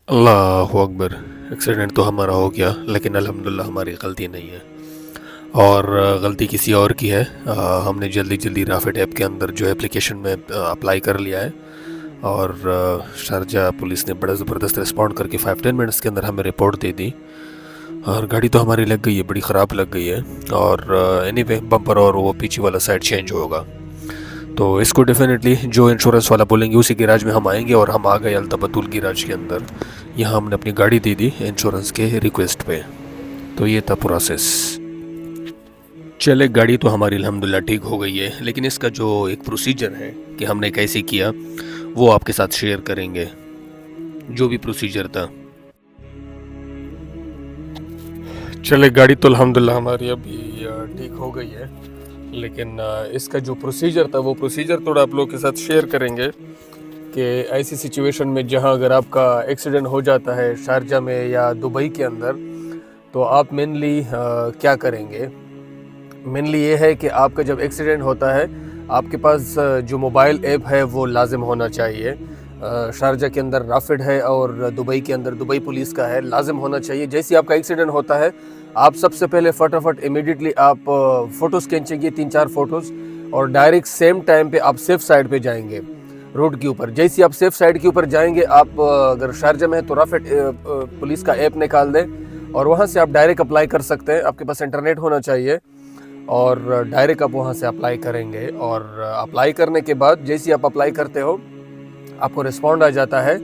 अल्लाह Akbar. Accident तो हमारा हो गया, लेकिन अल्हम्दुलिल्लाह हमारी गलती नहीं है, और गलती किसी और की है। हमने जल्दी जल्दी राफेड ऐप के अंदर जो एप्लीकेशन में अप्लाई कर लिया है, और शारजा पुलिस ने बड़ा ज़बरदस्त रिस्पॉन्ड करके 5-10 मिनट्स के अंदर हमें रिपोर्ट दे दी। और गाड़ी तो हमारी लग गई है, बड़ी ख़राब लग गई है। और एनीवे बम्पर और वो पीछे वाला साइड चेंज होगा, तो इसको डेफिनेटली जो इंश्योरेंस वाला बोलेंगे उसी गैराज में हम आएंगे। और हम आ गए अल्तबतुल गैराज के अंदर। यहाँ हमने अपनी गाड़ी दे दी इंश्योरेंस के रिक्वेस्ट पे। तो ये था प्रोसेस। चले, गाड़ी तो हमारी अल्हम्दुलिल्लाह ठीक हो गई है, लेकिन इसका जो एक प्रोसीजर है कि हमने कैसे किया वो आपके साथ शेयर करेंगे, जो भी प्रोसीजर था। चले, गाड़ी तो अल्हम्दुलिल्लाह हमारी अभी ठीक हो गई है, लेकिन इसका जो प्रोसीजर था वो प्रोसीजर थोड़ा आप लोगों के साथ शेयर करेंगे कि ऐसी सिचुएशन में जहां अगर आपका एक्सीडेंट हो जाता है शारजा में या दुबई के अंदर, तो आप मेनली क्या करेंगे। मेनली ये है कि आपका जब एक्सीडेंट होता है आपके पास जो मोबाइल ऐप है वो लाजिम होना चाहिए। शारजा के अंदर राफिड है और दुबई के अंदर दुबई पुलिस का है, लाजिम होना चाहिए। जैसे ही आपका एक्सीडेंट होता है आप सबसे पहले फटाफट इमीडिएटली आप फ़ोटोज़ खींचेंगे, 3-4 फ़ोटोज़, और डायरेक्ट सेम टाइम पे आप सेफ साइड पे जाएंगे रोड के ऊपर। जैसे ही आप सेफ साइड के ऊपर जाएंगे, आप अगर शारजा में है तो राफिड पुलिस का ऐप निकाल दें और वहाँ से आप डायरेक्ट अप्लाई कर सकते हैं। आपके पास इंटरनेट होना चाहिए और डायरेक्ट आप वहाँ से अप्लाई करेंगे। और अप्लाई करने के बाद जैसे ही आप अप्लाई करते हो आपको रिस्पॉन्ड आ जाता है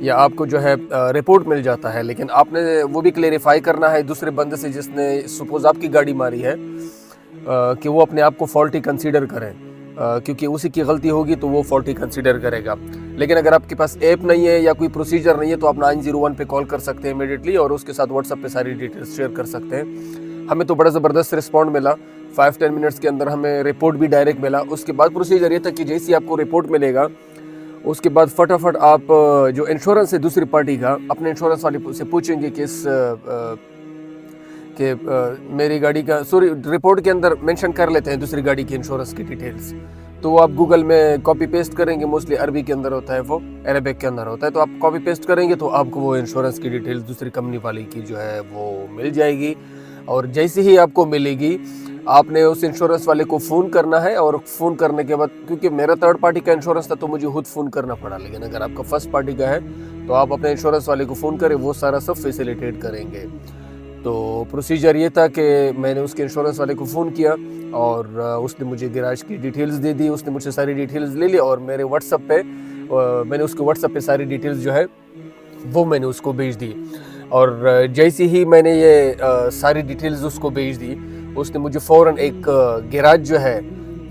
या आपको जो है रिपोर्ट मिल जाता है। लेकिन आपने वो भी क्लेरिफाई करना है दूसरे बंदे से जिसने सपोज आपकी गाड़ी मारी है कि वो अपने आप को फॉल्टी कंसीडर करें, क्योंकि उसी की गलती होगी तो वो फॉल्टी कंसीडर करेगा। लेकिन अगर आपके पास ऐप नहीं है या कोई प्रोसीजर नहीं है तो आप 901 पे कॉल कर सकते हैं इमीडिएटली, और उसके साथ व्हाट्सएप पे सारी डिटेल्स शेयर कर सकते हैं। हमें तो बड़ा ज़बरदस्त रिस्पॉन्ड मिला, 5-10 मिनट्स के अंदर हमें रिपोर्ट भी डायरेक्ट मिला। उसके बाद प्रोसीजर ये था कि जैसे ही आपको रिपोर्ट मिलेगा उसके बाद फटाफट आप जो इंश्योरेंस है दूसरी पार्टी का, अपने इंश्योरेंस वाले से पूछेंगे कि मेरी गाड़ी का रिपोर्ट के अंदर मेंशन कर लेते हैं दूसरी गाड़ी की इंश्योरेंस की डिटेल्स। तो आप गूगल में कॉपी पेस्ट करेंगे, मोस्टली अरबी के अंदर होता है, वो अरबिक के अंदर होता है, तो आप कॉपी पेस्ट करेंगे तो आपको वो इंश्योरेंस की डिटेल्स दूसरी कंपनी वाली की जो है वो मिल जाएगी। और जैसे ही आपको मिलेगी आपने उस इंश्योरेंस वाले को फ़ोन करना है, और फ़ोन करने के बाद, क्योंकि मेरा थर्ड पार्टी का इंश्योरेंस था तो मुझे खुद फ़ोन करना पड़ा, लेकिन अगर आपका फर्स्ट पार्टी का है तो आप अपने इंश्योरेंस वाले को फ़ोन करें, वो सारा सब फैसिलिटेट करेंगे। तो प्रोसीजर ये था कि मैंने उसके इंश्योरेंस वाले को फ़ोन किया और उसने मुझे गैराज की डिटेल्स दे दी, उसने मुझसे सारी डिटेल्स ले ली, और मेरे व्हाट्सएप पे मैंने उसके व्हाट्सएप पे सारी डिटेल्स जो है वो मैंने उसको भेज दी। और जैसे ही मैंने ये सारी डिटेल्स उसको भेज दी, उसने मुझे फ़ौरन एक गैराज जो है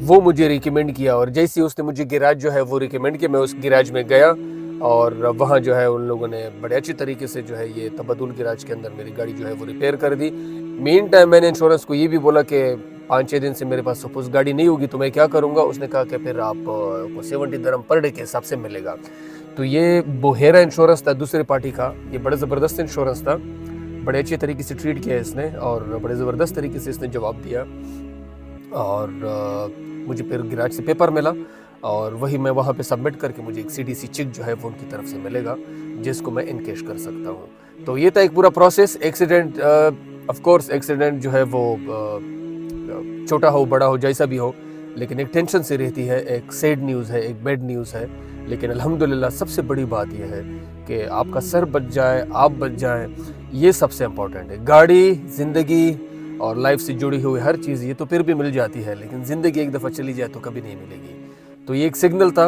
वो मुझे रिकमेंड किया। और जैसे ही उसने मुझे गैराज जो है वो रिकमेंड किया, मैं उस गैराज में गया और वहाँ जो है उन लोगों ने बड़े अच्छी तरीके से जो है ये तबदुल गैराज के अंदर मेरी गाड़ी जो है वो रिपेयर कर दी। मेन टाइम मैंने इंश्योरेंस को ये भी बोला कि 5-6 दिन से मेरे पास सपोज गाड़ी नहीं होगी तो मैं क्या करूँगा। उसने कहा कि फिर आपको 70 दिरहम पर डे के हिसाब से मिलेगा। तो ये बोहेरा इंश्योरेंस था दूसरी पार्टी का, ये बड़ा ज़बरदस्त इंश्योरेंस था, बड़े अच्छे तरीके से ट्रीट किया इसने और बड़े ज़बरदस्त तरीके से इसने जवाब दिया। और मुझे फिर गैराज से पेपर मिला और वही मैं वहाँ पे सबमिट करके मुझे एक CDC चेक जो है वो उनकी तरफ से मिलेगा, जिसको मैं इनकैश कर सकता हूँ। तो ये था एक पूरा process. Accident of course accident जो है वो छोटा हो बड़ा हो जैसा भी हो, लेकिन एक टेंशन से रहती है, एक सैड न्यूज़ है, एक बैड न्यूज़ है। लेकिन अल्हम्दुलिल्लाह सबसे बड़ी बात यह है कि आपका सर बच जाए, आप बच जाएं, ये सबसे इम्पोर्टेंट है। गाड़ी, ज़िंदगी और लाइफ से जुड़ी हुई हर चीज़ ये तो फिर भी मिल जाती है, लेकिन ज़िंदगी एक दफ़ा चली जाए तो कभी नहीं मिलेगी। तो ये एक सिग्नल था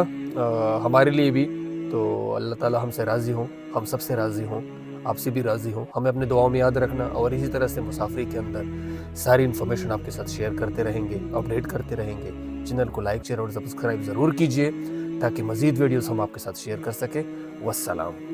हमारे लिए भी। तो अल्लाह ताला हमसे राज़ी हों, हम सबसे राज़ी हों, आपसे भी राज़ी हों। हमें अपने दुआओं में याद रखना, और इसी तरह से मुसाफरी के अंदर सारी इन्फॉर्मेशन आपके साथ शेयर करते रहेंगे, अपडेट करते रहेंगे। चैनल को लाइक, शेयर और सब्सक्राइब ज़रूर कीजिए ताकि मज़ीद वीडियोस हम आपके साथ शेयर कर सकें। वस्सलाम।